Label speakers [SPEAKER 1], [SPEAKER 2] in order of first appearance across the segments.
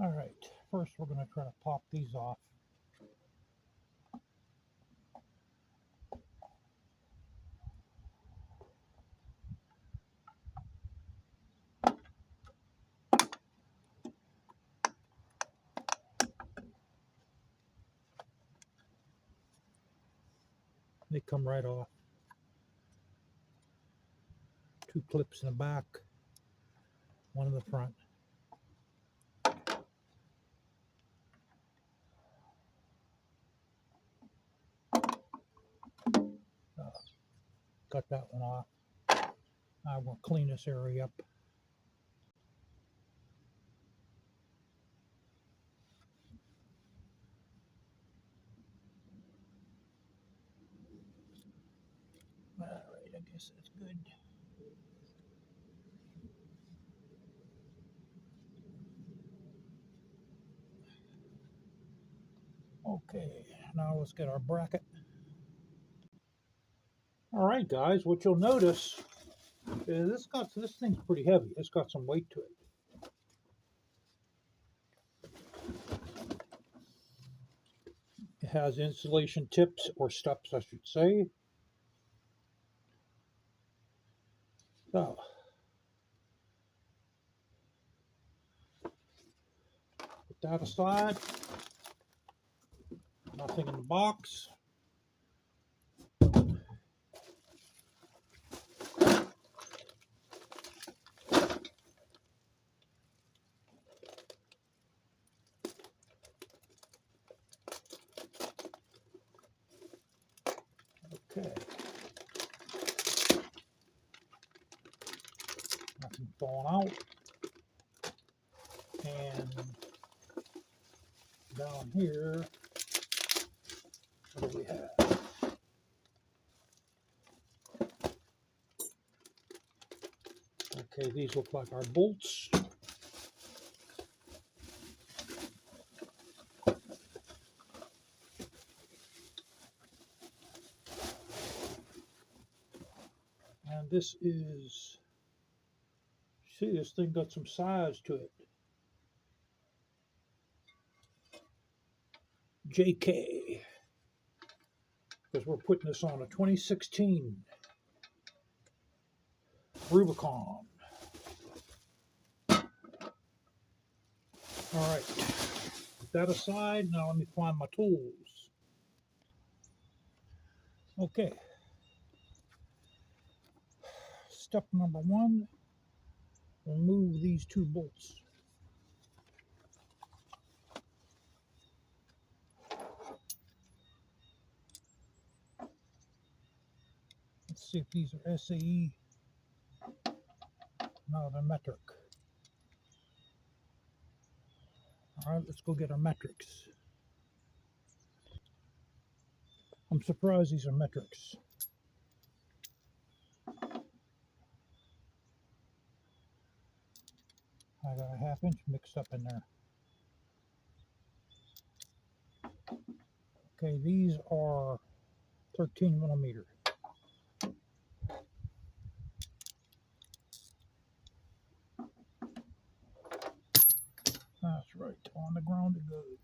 [SPEAKER 1] All right, first we're going to try to pop these off. They come right off. 2 clips in the back, 1 in the front. Got that one off. Now we'll clean this area up. All right, I guess that's good. Okay, now let's get our bracket. All right, guys, what you'll notice is this thing's pretty heavy. It's got some weight to it. It has insulation tips or steps, I should say. So, put that aside. Nothing in the box. Okay. Nothing falling out. And down here, what do we have? Okay, these look like our bolts. And this is, see, this thing got some size to it. JK, because we're putting this on a 2016 Rubicon. All right, put that aside. Now let me find my tools. Okay. Step number 1, remove these 2 bolts. Let's see if these are SAE. No, they're metric. All right, let's go get our metrics. I'm surprised these are metrics. I got a 1/2 inch mixed up in there. Okay, these are 13 millimeter. That's right, on the ground it goes.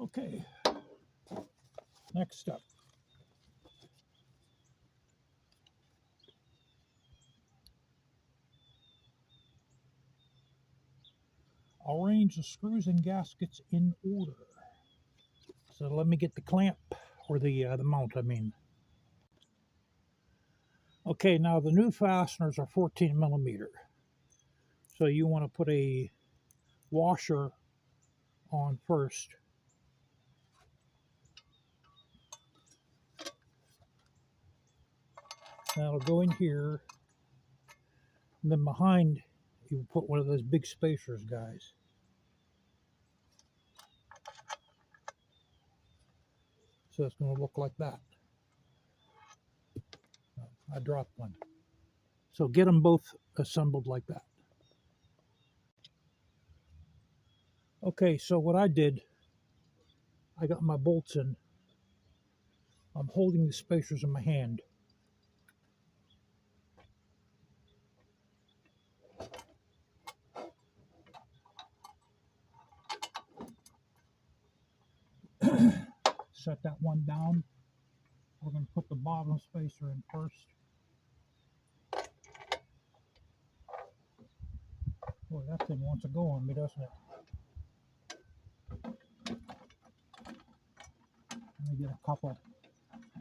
[SPEAKER 1] Okay, next step. Arrange the screws and gaskets in order. So let me get the clamp, or the mount, I mean. Okay, now the new fasteners are 14 millimeter. So you want to put a washer on first. That'll go in here, and then behind you put one of those big spacers, guys. So it's going to look like that. I dropped one. So get them both assembled like that. Okay, so what I did, I got my bolts in. I'm holding the spacers in my hand. Set that one down. We're going to put the bottom spacer in first. Boy, that thing wants to go on me, doesn't it? Let me get a couple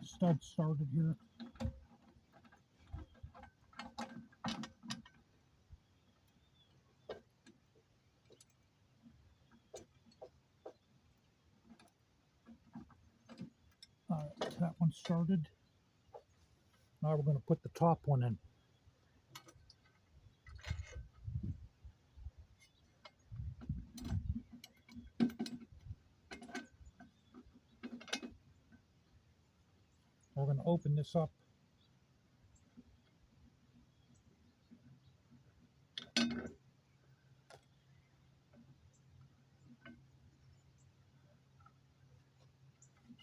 [SPEAKER 1] studs started here. All right, that one started. Now we're going to put the top one in. We're going to open this up.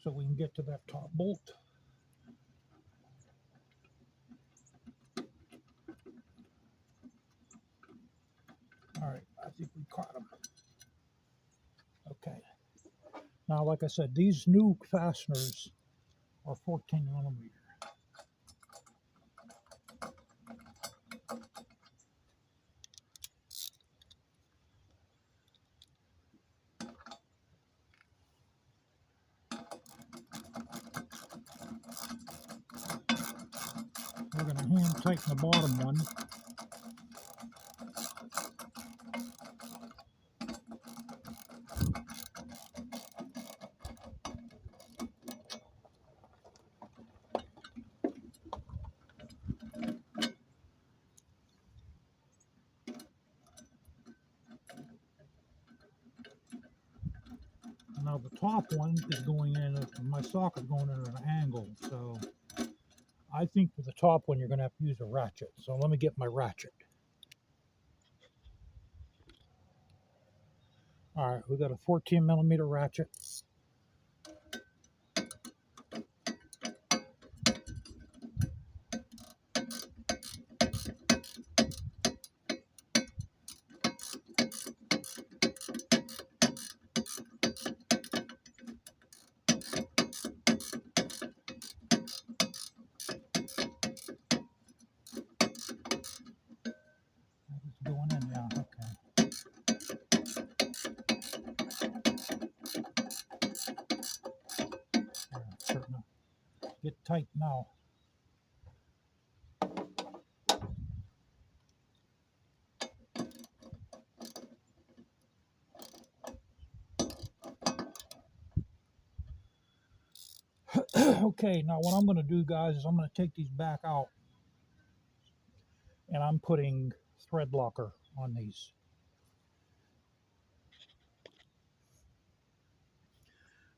[SPEAKER 1] So we can get to that top bolt. All right, I think we caught them. Okay. Now, like I said, these new fasteners are 14 millimeter. We're going to hand tighten the bottom one. Now the top one is going in, my socket going in at an angle, so I think for the top one you're going to have to use a ratchet. So let me get my ratchet. All right, we got a 14 millimeter ratchet. It's going in now, okay. All right, starting to get tight now. Okay, now what I'm going to do, guys, is I'm going to take these back out, and I'm putting thread locker on these.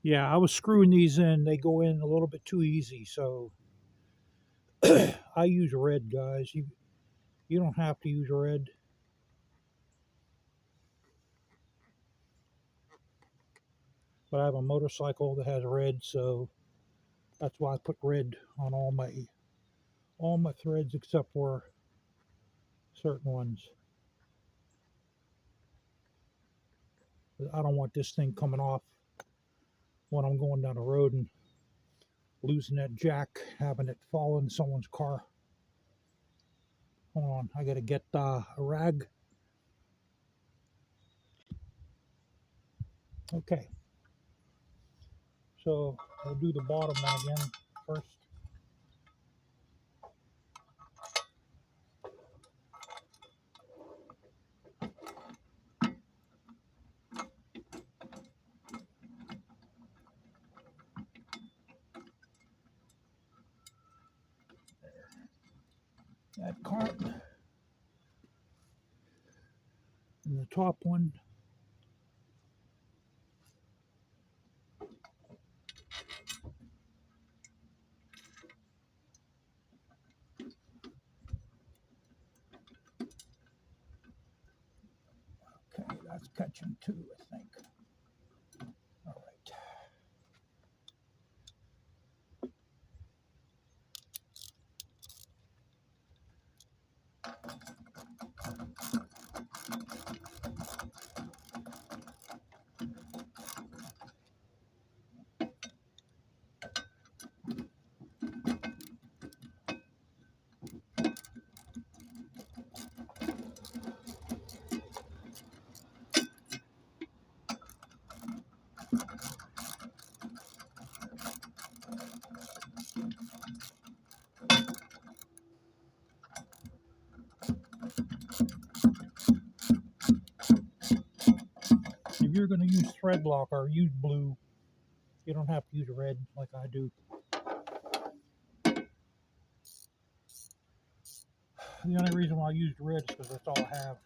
[SPEAKER 1] Yeah, I was screwing these in. They go in a little bit too easy, so I use red, guys. You don't have to use red. But I have a motorcycle that has red, so that's why I put red on all my threads except for certain ones. I don't want this thing coming off when I'm going down the road and losing that jack, having it fall in someone's car. Hold on, I gotta get a rag. Okay, so we'll do the bottom one again first. that carton. And the top one. Okay, that's catching too, I think. All right. If you're going to use thread lock or use blue, you don't have to use red like I do. The only reason why I used red is because that's all I have.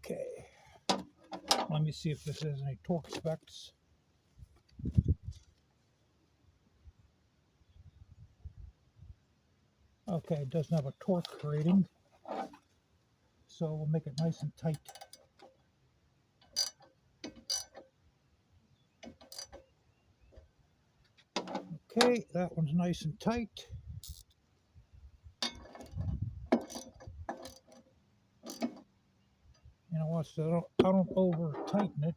[SPEAKER 1] Okay. Let me see if this has any torque specs. Okay, it doesn't have a torque rating, so we'll make it nice and tight. Okay, that one's nice and tight. You know what, so I don't over tighten it.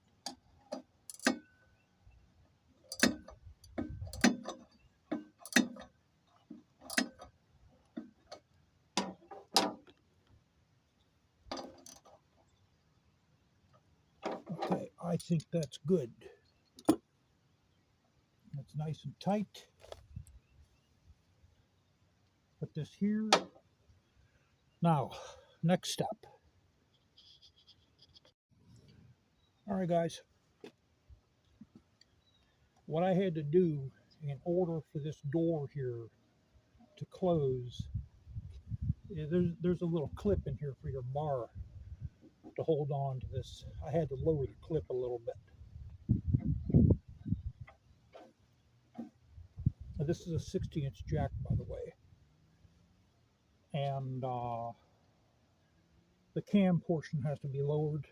[SPEAKER 1] Okay, I think that's good. That's nice and tight. Put this here. Now, next step. All right, guys. What I had to do in order for this door here to close, there's a little clip in here for your bar to hold on to this. I had to lower the clip a little bit. Now, this is a 60-inch jack, by the way. And the cam portion has to be lowered.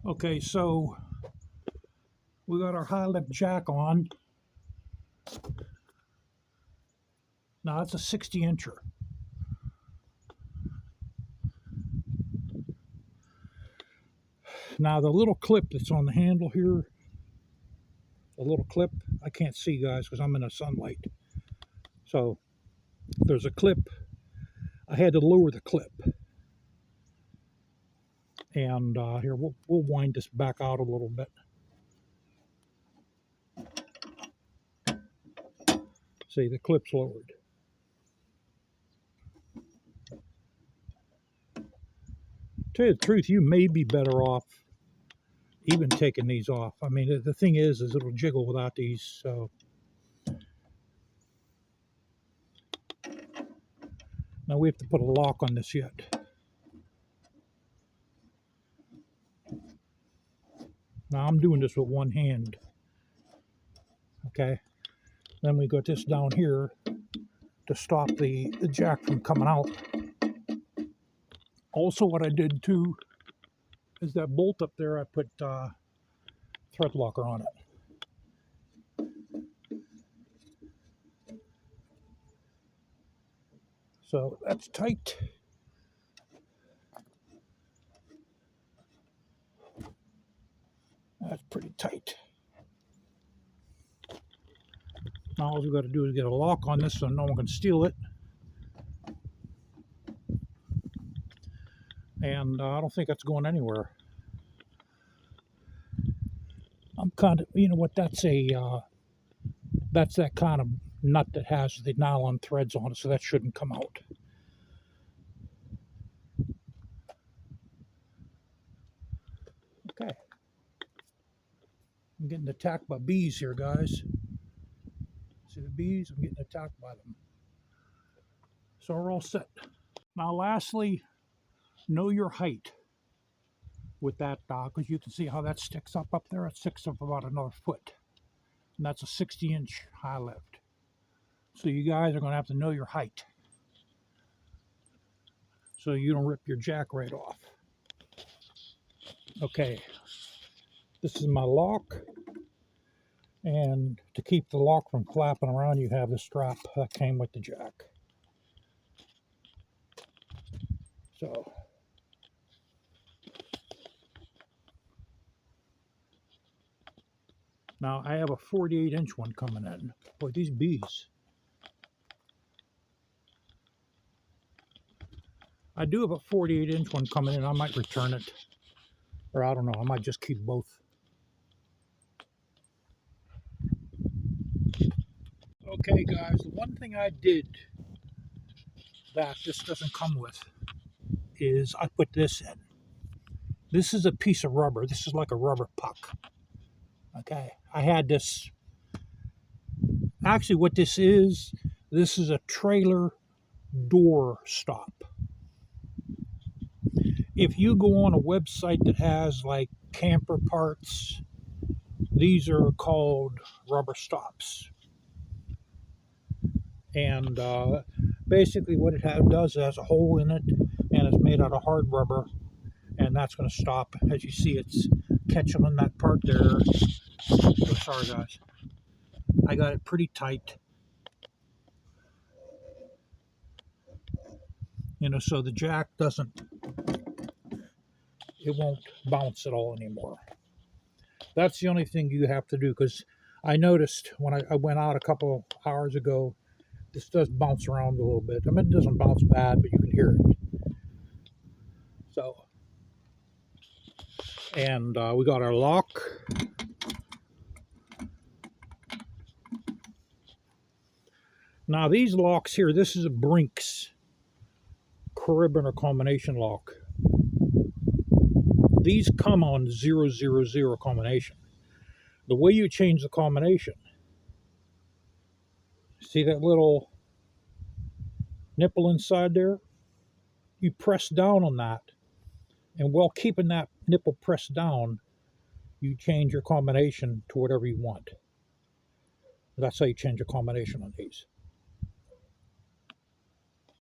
[SPEAKER 1] Okay, so we got our high lift jack on. Now that's a 60-incher. Now the little clip that's on the handle here, the little clip, I can't see, guys, because I'm in the sunlight. So there's a clip. I had to lower the clip. And here, we'll wind this back out a little bit. See, the clip's lowered. Tell you the truth, you may be better off even taking these off. I mean, the thing is it'll jiggle without these, so. Now we have to put a lock on this yet. Now I'm doing this with one hand. Okay. Then we got this down here to stop the jack from coming out. Also, what I did too is that bolt up there, I put thread locker on it. So that's tight. That's pretty tight. Now all we got to do is get a lock on this so no one can steal it. And I don't think that's going anywhere. I'm kind of, you know what, that's that kind of nut that has the nylon threads on it, so that shouldn't come out. Okay. I'm getting attacked by bees here, guys. See the bees? I'm getting attacked by them. So we're all set. Now lastly, know your height with that, because you can see how that sticks up there. It sticks up about another foot. And that's a 60-inch high lift. So you guys are going to have to know your height, so you don't rip your jack right off. Okay, this is my lock, and to keep the lock from flapping around, you have the strap that came with the jack. So now I have a 48-inch one coming in. Boy, these bees. I do have a 48-inch one coming in. I might return it. Or I don't know. I might just keep both. Okay, guys. The one thing I did that this doesn't come with is I put this in. This is a piece of rubber. This is like a rubber puck. Okay. I had this. Actually, what this is a trailer door stop. If you go on a website that has like camper parts, these are called rubber stops. And basically what it does, it has a hole in it, and it's made out of hard rubber, and that's going to stop. As you see, it's catching on that part there. Oh, sorry guys. I got it pretty tight. You know, so the jack it won't bounce at all anymore. That's the only thing you have to do, because I noticed when I went out a couple hours ago, this does bounce around a little bit. I mean, it doesn't bounce bad, but you can hear it. So, and we got our lock. Now these locks here, this is a Brinks carabiner combination lock. These come on 000 combination. The way you change the combination, see that little nipple inside there? You press down on that, and while keeping that nipple pressed down, you change your combination to whatever you want. That's how you change your combination on these.